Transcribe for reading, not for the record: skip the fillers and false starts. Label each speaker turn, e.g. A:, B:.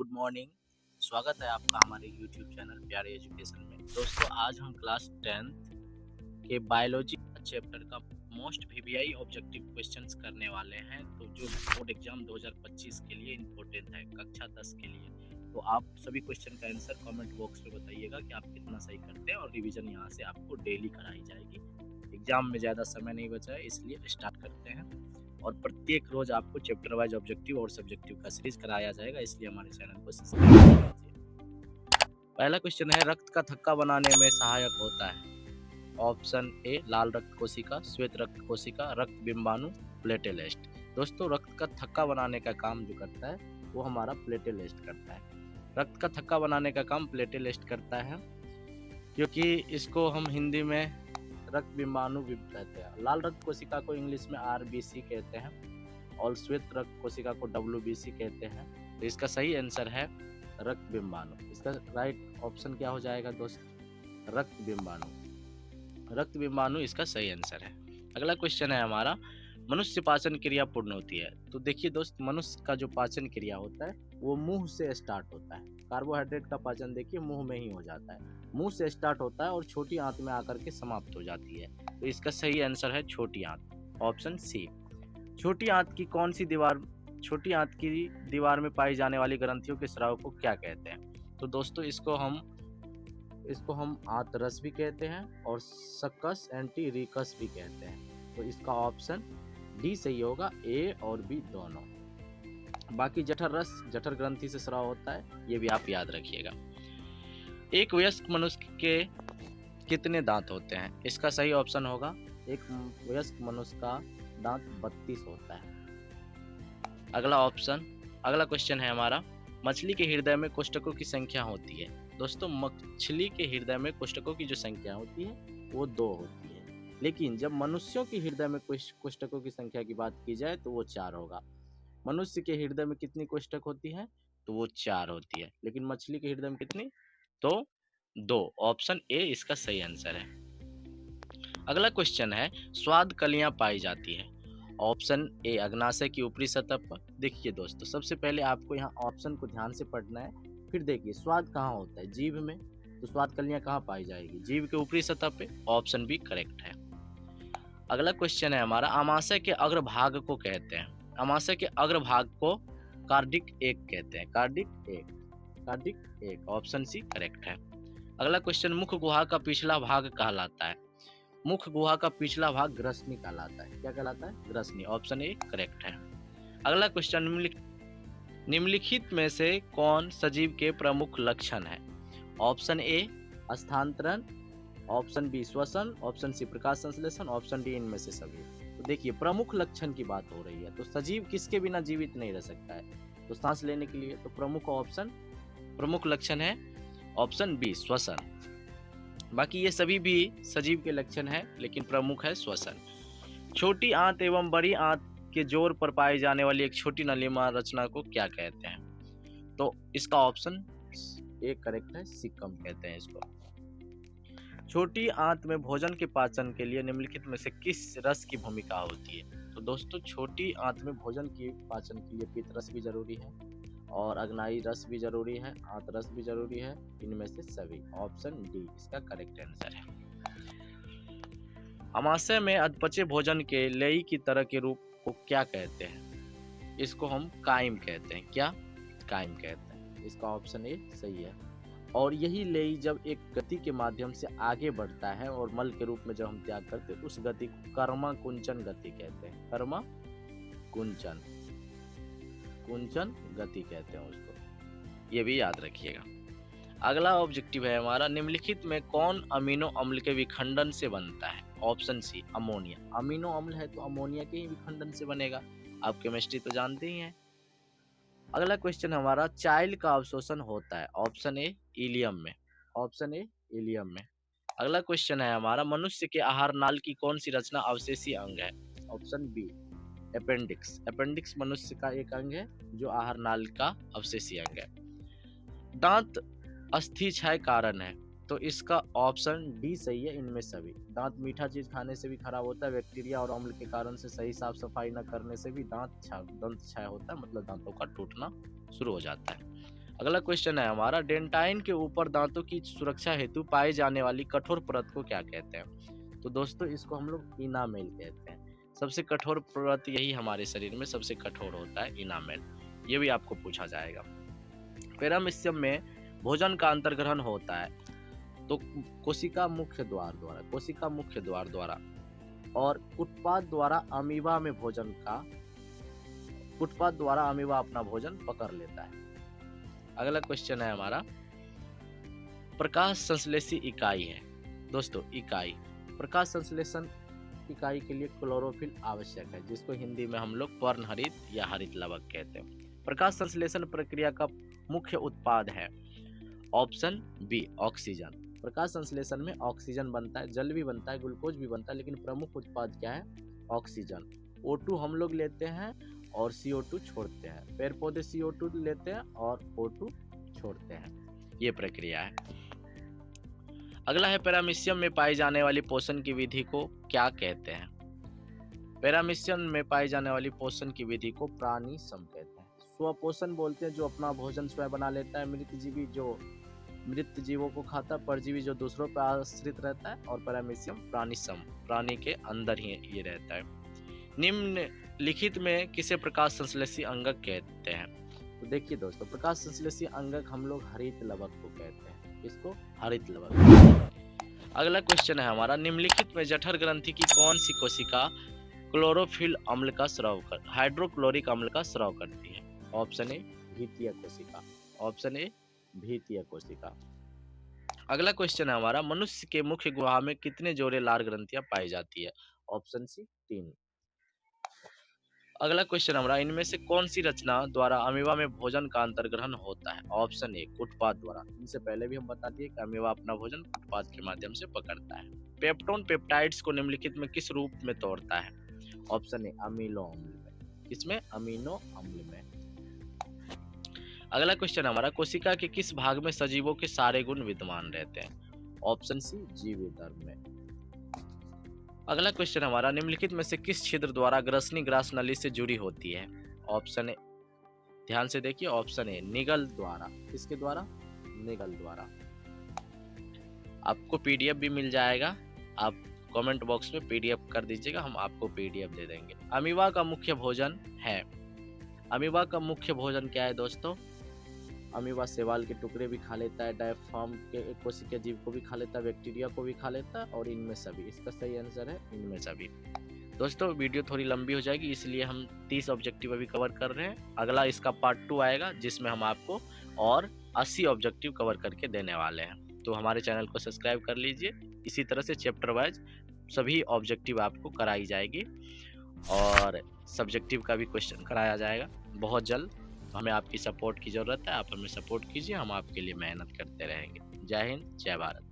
A: Good morning. स्वागत है आपका हमारे यूट्यूब चैनल प्यारे एजुकेशन में। दोस्तों आज हम क्लास 10th के बायोलॉजी चैप्टर का मोस्ट वीवीआई ऑब्जेक्टिव क्वेश्चंस करने वाले हैं, तो जो बोर्ड एग्जाम 2025 के लिए इम्पोर्टेंट है कक्षा 10 के लिए। तो आप सभी क्वेश्चन का आंसर कमेंट बॉक्स में बताइएगा कि आप कितना सही करते हैं, और रिवीजन यहाँ से आपको डेली कराई जाएगी। एग्जाम में ज़्यादा समय नहीं बचा है, इसलिए स्टार्ट करते हैं। और प्रत्येक रोज आपको चैप्टर वाइज ऑब्जेक्टिव और सब्जेक्टिव का सीरीज कराया जाएगा, इसलिए हमारे चैनल को सब्सक्राइब कीजिए। पहला क्वेश्चन है, रक्त का थक्का बनाने में सहायक होता है। ऑप्शन ए लाल रक्त कोशिका, श्वेत रक्त कोशिका, रक्त बिंबाणु, प्लेटेलेस्ट। दोस्तों रक्त का थक्का बनाने का काम जो करता है वो हमारा प्लेटेलेस्ट करता है। रक्त का थक्का बनाने का काम प्लेटेलेस्ट करता है, क्योंकि इसको हम हिंदी में रक्त बिंबाणु भी कहते हैं। लाल रक्त कोशिका को इंग्लिश में आरबीसी कहते हैं और श्वेत रक्त कोशिका को डब्ल्यूबीसी कहते हैं। तो इसका सही आंसर है रक्त बिंबाणु। इसका राइट ऑप्शन क्या हो जाएगा दोस्त? रक्त बिंबाणु। रक्त बिंबाणु इसका सही आंसर है। अगला क्वेश्चन है हमारा, मनुष्य पाचन क्रिया पूर्ण होती है। तो देखिए दोस्त, मनुष्य का जो पाचन क्रिया होता है वो मुंह से स्टार्ट होता है। कार्बोहाइड्रेट का पाचन देखिए मुंह में ही हो जाता है, मुंह से स्टार्ट होता है और छोटी आंत में आकर के समाप्त हो जाती है। तो इसका सही आंसर है छोटी आंत, ऑप्शन सी। छोटी आंत की कौन सी दीवार, छोटी आंत की दीवार में पाई जाने वाली ग्रंथियों के स्राव को क्या कहते हैं? तो दोस्तों इसको हम आंतरस भी कहते हैं और सकस एंटीरिकस भी कहते हैं। तो इसका ऑप्शन डी सही होगा, ए और बी दोनों। बाकी जठर रस जठर ग्रंथि से स्राव होता है, ये भी आप याद रखिएगा। एक वयस्क मनुष्य के कितने दांत होते हैं? इसका सही ऑप्शन होगा, एक वयस्क मनुष्य का दांत 32 होता है। अगला क्वेश्चन है हमारा, मछली के हृदय में कोष्ठकों की संख्या होती है। दोस्तों मछली के हृदय में कोष्ठकों की जो संख्या होती है वो 2 होती है, लेकिन जब मनुष्यों के हृदय में कोष्ठकों की संख्या की बात की जाए तो वो 4 होगा। मनुष्य के हृदय में कितनी कोष्ठक होती है? तो वो 4 होती है, लेकिन मछली के हृदय में कितनी? तो 2। ऑप्शन ए इसका सही आंसर है। अगला क्वेश्चन है, स्वाद कलियां पाई जाती है। ऑप्शन ए अग्नाशय की ऊपरी सतह पर। देखिए दोस्तों, सबसे पहले आपको यहाँ ऑप्शन को ध्यान से पढ़ना है, फिर देखिए स्वाद कहाँ होता है, जीभ में। तो स्वाद कलियां कहाँ पाई जाएगी? जीभ के ऊपरी सतह पे। ऑप्शन बी करेक्ट है। अगला क्वेश्चन है हमारा, अमाशय के अग्रभाग को कहते हैं। अमाशय के अग्रभाग को कार्डिक एक कहते हैं। कार्डिक एक, ऑप्शन सी करेक्ट है। अगला क्वेश्चन, मुख गुहा का पिछला भाग कहलाता है। मुख गुहा का पिछला भाग ग्रसनी कहलाता है। क्या कहलाता है? ग्रसनी, ऑप्शन ए करेक्ट है। अगला क्वेश्चन, निम्नलिखित में से कौन सजीव के प्रमुख लक्षण है? ऑप्शन ए स्थानांतरण, ऑप्शन बी श्वसन, ऑप्शन सी प्रकाश संश्लेषण, ऑप्शन डी इनमें से सभी। तो देखिए प्रमुख लक्षण की बात हो रही है, तो सजीव किसके बिना जीवित नहीं रह सकता है? तो सांस लेने के लिए। तो प्रमुख लक्षण है ऑप्शन बी श्वसन। बाकी ये सभी भी सजीव के लक्षण है, लेकिन प्रमुख है श्वसन। छोटी आंत एवं बड़ी आंत के जोड़ पर पाई जाने वाली एक छोटी नलिका रचना को क्या कहते हैं? तो इसका ऑप्शन ए करेक्ट है, सिक्कम कहते हैं इसको। छोटी आंत में भोजन के पाचन के लिए निम्नलिखित में से किस रस की भूमिका होती है? तो दोस्तों छोटी आंत में भोजन की पाचन के लिए पित्त रस भी जरूरी है और अग्नाई रस भी जरूरी है, आंत रस भी जरूरी है, इनमें से सभी। ऑप्शन डी इसका करेक्ट आंसर है। अमाशय में अधपचे भोजन के लेई की तरह के रूप को क्या कहते हैं? इसको हम काइम कहते हैं। क्या? काइम कहते हैं। इसका ऑप्शन ए सही है। और यही लेई जब एक गति के माध्यम से आगे बढ़ता है और मल के रूप में जब हम त्याग करते हैं, उस गति को कर्मा कुंचन गति कहते हैं। कर्मा कुंचन गति कहते हैं उसको, ये भी याद रखिएगा। अगला ऑब्जेक्टिव है हमारा, निम्नलिखित में कौन अमीनो अम्ल के विखंडन से बनता है? ऑप्शन सी अमोनिया। अमीनो अम्ल है तो अमोनिया के ही विखंडन से बनेगा। आप केमिस्ट्री तो जानते ही हैं। अगला क्वेश्चन हमारा, चाइल्ड का अवशोषण होता है। ऑप्शन ए इलियम में। ऑप्शन ए इलियम में। अगला क्वेश्चन है हमारा, मनुष्य के आहार नाल की कौन सी रचना अवशेषीय अंग है? Option B appendix. अपेंडिक्स मनुष्य का एक अंग है जो आहार नाल का अवशेषीय अंग है। दांत अस्थि क्षय कारण है, तो इसका ऑप्शन डी सही है, इनमें सभी। दांत मीठा चीज खाने से भी खराब होता है, बैक्टीरिया और अम्ल के कारण से सही साफ सफाई न करने से भी दंत क्षय होता है, मतलब दांतों का टूटना शुरू हो जाता है। अगला क्वेश्चन है हमारा, डेंटाइन के ऊपर दांतों की सुरक्षा हेतु पाई जाने वाली कठोर परत को क्या कहते हैं? तो दोस्तों इसको हम लोग इनामेल कहते हैं। सबसे कठोर परत यही हमारे शरीर में सबसे कठोर होता है, इनामेल। ये भी आपको पूछा जाएगा। पेरामीशियम में भोजन का अंतर्ग्रहण होता है तो कोशिका मुख्य द्वार द्वारा और उत्पाद द्वारा अमीबा अपना भोजन पकड़ लेता है। अगला क्वेश्चन है हमारा, प्रकाश संश्लेषी इकाई है। दोस्तों इकाई, प्रकाश संश्लेषण इकाई के लिए क्लोरोफिल आवश्यक है, जिसको हिंदी में हम लोग पर्णहरित या हरित लवक कहते हैं। प्रकाश संश्लेषण प्रक्रिया का मुख्य उत्पाद है ऑप्शन बी ऑक्सीजन। प्रकाश संश्लेषण में ऑक्सीजन बनता है, जल भी बनता है, ग्लूकोज भी बनता है, लेकिन प्रमुख उत्पाद क्या है? ऑक्सीजन। O2 हम लोग लेते हैं और CO2 छोड़ते हैं। पेड़ पौधे CO2 लेते हैं और O2 छोड़ते हैं। ये प्रक्रिया है। अगला है, पेरामीशियम में पाई जाने वाली पोषण की विधि को क्या कहते हैं? पेरामीशियम में पाई जाने वाली पोषण की विधि को प्राणिसम कहते हैं। स्वपोषण बोलते हैं जो अपना भोजन स्वयं बना लेता है, मृतजीवी जो मृत जीवों को खाता है, परजीवी जो दूसरों पर आश्रित रहता है, और पेरामीशियम प्राणिसम, प्राणी के अंदर ही ये रहता है। निम्नलिखित में किसे प्रकाश संश्लेषी अंगक कहते हैं? तो देखिए दोस्तों, प्रकाश संश्लेषी अंगक हम लोग हरित लवक को कहते हैं। इसको हरित लवक। अगला क्वेश्चन है हमारा, निम्नलिखित में जठर ग्रंथि की कौन सी कोशिका क्लोरोफिल अम्ल का स्राव हाइड्रोक्लोरिक अम्ल का स्राव करती है? ऑप्शन ए भीतीय कोशिका। ऑप्शन ए भीतीय कोशिका। अगला क्वेश्चन है हमारा, मनुष्य के मुख्य गुहा में कितने जोड़े लार ग्रंथियां पाई जाती है? Option C 3। अगला क्वेश्चन हमारा, इनमें से कौन सी रचना द्वारा अमीबा में भोजन का अंतर्ग्रहण होता है? ऑप्शन ए उत्पाद द्वारा। इनसे पहले भी हम बता दिए कि अमीबा अपना भोजन उत्पाद के माध्यम से पकड़ता है। पेप्टोन पेप्टाइड्स को निम्नलिखित में किस रूप में तोड़ता है? ऑप्शन ए अमीनो अम्ल में। किसमें? अमीनो अम्ल में। अगला क्वेश्चन हमारा, कोशिका के किस भाग में सजीवों के सारे गुण विद्यमान रहते हैं? ऑप्शन सी जीवधर्म में। अगला क्वेश्चन हमारा, निम्नलिखित में से किस छिद्र द्वारा ग्रसनी ग्रास नली से जुड़ी होती है? ऑप्शन ए, ध्यान से देखिए, ऑप्शन ए निगल द्वारा। किसके द्वारा? निगल द्वारा। आपको पीडीएफ भी मिल जाएगा, आप कमेंट बॉक्स में पीडीएफ कर दीजिएगा, हम आपको पीडीएफ दे देंगे। अमीबा का मुख्य भोजन है। अमीबा का मुख्य भोजन क्या है दोस्तों? अमीबा शैवाल के टुकड़े भी खा लेता है, डायफ्राम के कोशिकीय जीव को भी खा लेता है, बैक्टीरिया को भी खा लेता है, और इनमें सभी। इसका सही आंसर है इनमें सभी। दोस्तों वीडियो थोड़ी लंबी हो जाएगी, इसलिए हम 30 ऑब्जेक्टिव अभी कवर कर रहे हैं। अगला इसका पार्ट 2 आएगा, जिसमें हम आपको और 80 ऑब्जेक्टिव कवर करके देने वाले हैं। तो हमारे चैनल को सब्सक्राइब कर लीजिए। इसी तरह से चैप्टर वाइज सभी ऑब्जेक्टिव आपको कराई जाएगी और सब्जेक्टिव का भी क्वेश्चन कराया जाएगा बहुत जल्द। हमें आपकी सपोर्ट की ज़रूरत है, आप हमें सपोर्ट कीजिए, हम आपके लिए मेहनत करते रहेंगे। जय हिंद, जय भारत।